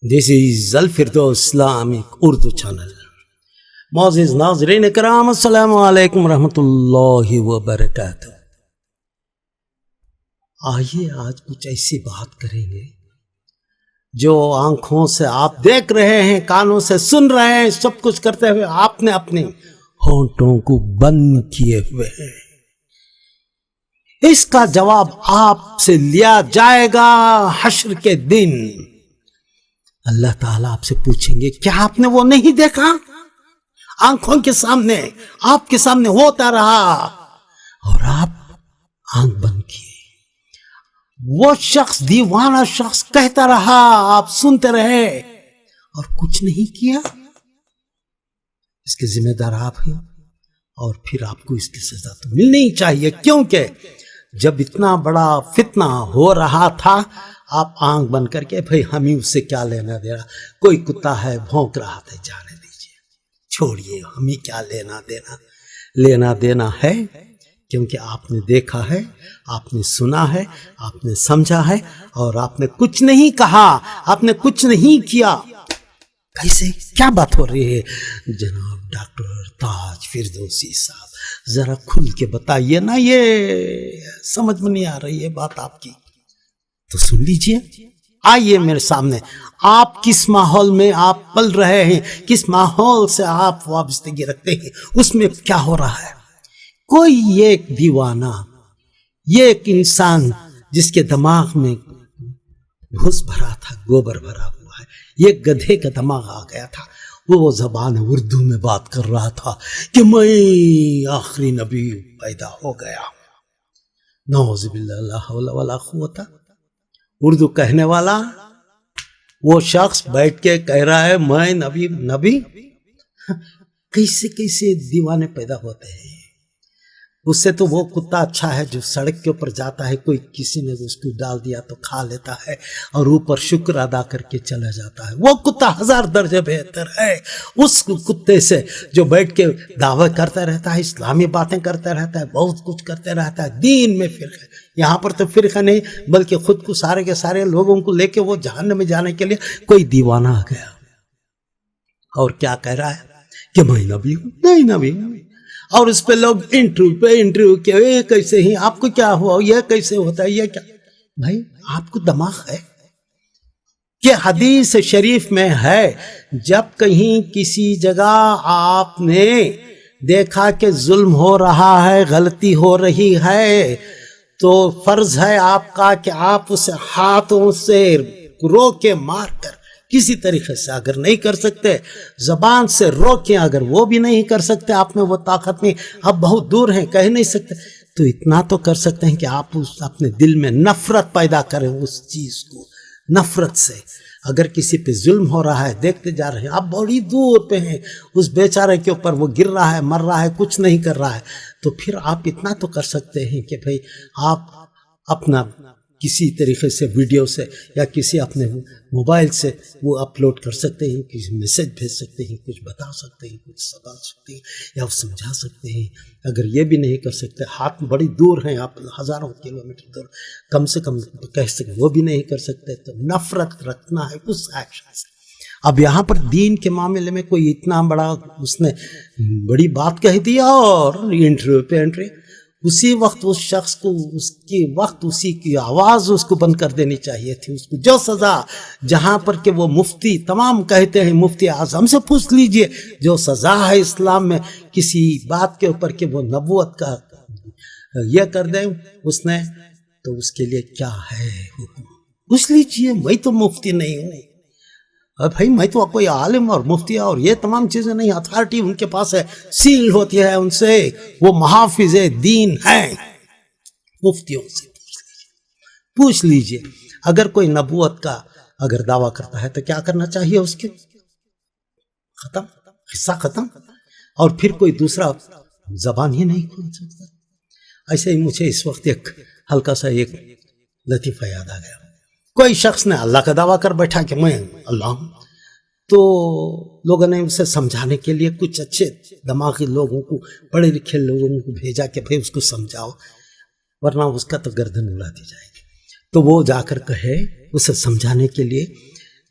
This is Al-Firdaus Islamic Urdu channel. معزز ناظرین کرام، السلام علیکم ورحمۃ اللہ وبرکاتہ۔ آئیے آج کچھ ایسی بات کریں گے جو آنکھوں سے آپ دیکھ رہے ہیں، کانوں سے سن رہے ہیں، سب کچھ کرتے ہوئے آپ نے اپنے ہونٹوں کو بند کیے ہوئے ہیں۔ اس کا جواب آپ سے لیا جائے گا حشر کے دن۔ اللہ تعالیٰ آپ سے پوچھیں گے کیا آپ نے وہ نہیں دیکھا؟ آنکھوں کے سامنے، آپ کے سامنے ہوتا رہا اور آپ آنکھ بند کیے۔ وہ شخص، دیوانہ شخص کہتا رہا، آپ سنتے رہے اور کچھ نہیں کیا۔ اس کے ذمہ دار آپ ہیں اور پھر آپ کو اس کی سزا تو ملنی ہی چاہیے، کیونکہ جب اتنا بڑا فتنہ ہو رہا تھا آپ آنکھ بند کر کے بھئی ہمیں اس سے کیا لینا دے رہا، کوئی کتا ہے بھونک رہا تھا، جانے دیجیے، چھوڑیے، ہمیں کیا لینا دینا ہے، کیونکہ آپ نے دیکھا ہے، آپ نے سنا ہے، آپ نے سمجھا ہے اور آپ نے کچھ نہیں کہا، آپ نے کچھ نہیں کیا۔ کیسے، کیا بات ہو رہی ہے جناب ڈاکٹر تاج فردوسی صاحب؟ ذرا کھل کے بتائیے نا، یہ سمجھ میں نہیں آ رہی ہے بات آپ کی، تو سن لیجئے۔ آئیے میرے سامنے، آپ کس ماحول میں آپ پل رہے ہیں، کس ماحول سے آپ وابستگی رکھتے ہیں، اس میں کیا ہو رہا ہے۔ کوئی ایک دیوانہ، یہ ایک انسان جس کے دماغ میں بھوس بھرا تھا، گوبر بھرا ہوا ہے، یہ گدھے کا دماغ آ گیا تھا، وہ زبان اردو میں بات کر رہا تھا کہ میں آخری نبی پیدا ہو گیا۔ نعوذ باللہ، لا حول ولا قوت۔ اردو کہنے والا وہ شخص بیٹھ کے کہہ رہا ہے میں نبی۔ کیسے دیوانے پیدا ہوتے ہیں۔ اس سے تو وہ کتا اچھا ہے جو سڑک کے اوپر جاتا ہے، کوئی کسی نے اس کو ڈال دیا تو کھا لیتا ہے اور اوپر شکر ادا کر کے چلا جاتا ہے۔ وہ کتا 1000 درجے بہتر ہے اس کتے سے جو بیٹھ کے دعویٰ کرتا رہتا ہے، اسلامی باتیں کرتا رہتا ہے، بہت کچھ کرتے رہتا ہے۔ دین میں فرقہ، یہاں پر تو فرقہ نہیں بلکہ خود کو سارے کے سارے لوگوں کو لے کے وہ جہنم میں جانے کے لیے کوئی دیوانہ آ گیا اور کیا کہہ رہا ہے کہ میں نبی ہوں، نہیں نبی ہوں۔ اور اس پہ لوگ انٹرویو کیا، یہ کیسے ہی، آپ کو کیا ہوا، یہ کیسے ہوتا ہے، یہ کیا؟ بھائی آپ کو دماغ ہے کہ حدیث شریف میں ہے جب کہیں کسی جگہ آپ نے دیکھا کہ ظلم ہو رہا ہے، غلطی ہو رہی ہے، تو فرض ہے آپ کا کہ آپ اسے ہاتھوں سے روک کے مار کر کسی طریقے سے، اگر نہیں کر سکتے زبان سے روکیں، اگر وہ بھی نہیں کر سکتے، آپ میں وہ طاقت نہیں، آپ بہت دور ہیں، کہہ نہیں سکتے، تو اتنا تو کر سکتے ہیں کہ آپ اپنے دل میں نفرت پیدا کریں اس چیز کو، نفرت سے۔ اگر کسی پہ ظلم ہو رہا ہے، دیکھتے جا رہے ہیں، آپ بڑی دور پہ ہیں، اس بیچارے کے اوپر وہ گر رہا ہے، مر رہا ہے، کچھ نہیں کر رہا ہے، تو پھر آپ اتنا تو کر سکتے ہیں کہ بھئی آپ اپنا کسی طریقے سے ویڈیو سے یا کسی اپنے موبائل سے وہ اپلوڈ کر سکتے ہیں، کسی میسج بھیج سکتے ہیں، کچھ بتا سکتے ہیں، کچھ سمجھا سکتے ہیں یا سمجھا سکتے ہیں۔ اگر یہ بھی نہیں کر سکتے، ہاتھ بڑی دور ہیں، آپ ہزاروں کلومیٹر دور، کم سے کم کہہ سکتے، وہ بھی نہیں کر سکتے، تو نفرت رکھنا ہے اس ایکشن سے۔ اب یہاں پر دین کے معاملے میں کوئی اتنا بڑا اس نے بڑی بات کہہ دیا اور انٹرویو پہ انٹری، اسی وقت اس شخص کو اسی کی آواز اس کو بند کر دینی چاہیے تھی۔ اس کو جو سزا، جہاں پر کہ وہ مفتی تمام کہتے ہیں، مفتی اعظم سے پوچھ لیجئے، جو سزا ہے اسلام میں کسی بات کے اوپر کہ وہ نبوت کا یہ کر دیں اس نے، تو اس کے لیے کیا ہے حکم، پوچھ لیجئے۔ میں تو مفتی نہیں ہوں بھائی، میں تو کوئی عالم اور مفتی اور یہ تمام چیزیں نہیں، اتھارٹی ان کے پاس ہے، سیل ہوتی ہے ان سے، وہ محافظ دین ہیں، مفتیوں سے پوچھ لیجئے۔ اگر کوئی نبوت کا اگر دعویٰ کرتا ہے تو کیا کرنا چاہیے اس کے؟ ختم، قصہ ختم، اور پھر کوئی دوسرا زبان ہی نہیں کھول سکتا۔ ایسے ہی مجھے اس وقت ایک ہلکا سا ایک لطیفہ یاد آ گیا۔ کوئی شخص نے اللہ کا دعویٰ کر بیٹھا کہ میں اللہ ہوں، تو لوگوں نے اسے سمجھانے کے لیے کچھ اچھے دماغی لوگوں کو، پڑھے لکھے لوگوں کو بھیجا کہ بھئی اس کو سمجھاؤ، ورنہ اس کا تو گردن اڑا دی جائے گی۔ تو وہ جا کر کہے اسے سمجھانے کے لیے